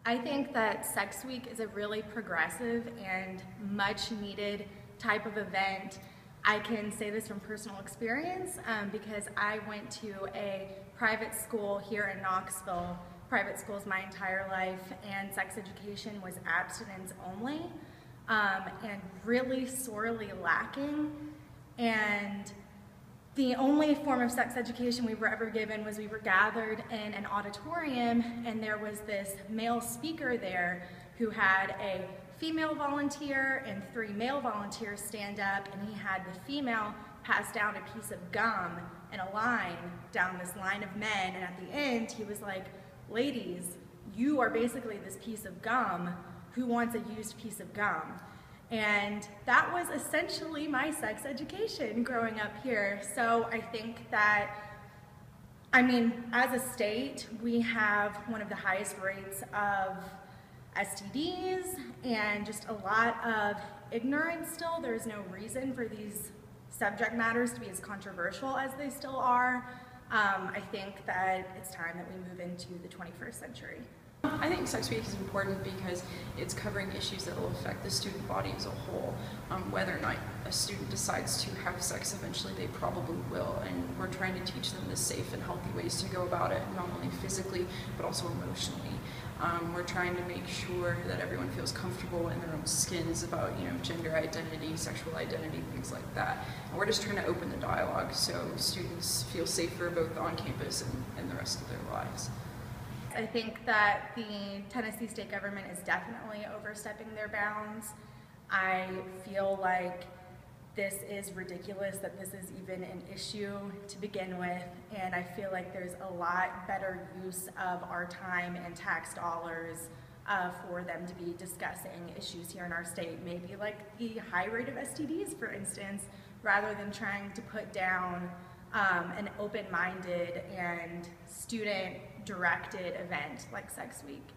I think that Sex Week is a really progressive and much needed type of event. I can say this from personal experience because I went to a private school here in Knoxville, private schools my entire life, and sex education was abstinence only and really sorely lacking. And the only form of sex education we were ever given was we were gathered in an auditorium and there was this male speaker there who had a female volunteer and 3 male volunteers stand up, and he had the female pass down a piece of gum in a line down this line of men, and at the end he was like, "Ladies, you are basically this piece of gum. Who wants a used piece of gum?" And that was essentially my sex education growing up here. So I think that, as a state, we have one of the highest rates of STDs and just a lot of ignorance still. There's no reason for these subject matters to be as controversial as they still are. I think that it's time that we move into the 21st century. I think Sex Week is important because it's covering issues that will affect the student body as a whole. Whether or not a student decides to have sex eventually, they probably will, and we're trying to teach them the safe and healthy ways to go about it, not only physically but also emotionally. We're trying to make sure that everyone feels comfortable in their own skins about gender identity, sexual identity, things like that. And we're just trying to open the dialogue so students feel safer both on campus and the rest of their lives. I think that the Tennessee state government is definitely overstepping their bounds. I feel like this is ridiculous that this is even an issue to begin with, and I feel like there's a lot better use of our time and tax dollars for them to be discussing issues here in our state, maybe like the high rate of STDs, for instance, rather than trying to put down an open-minded and student-directed event like Sex Week.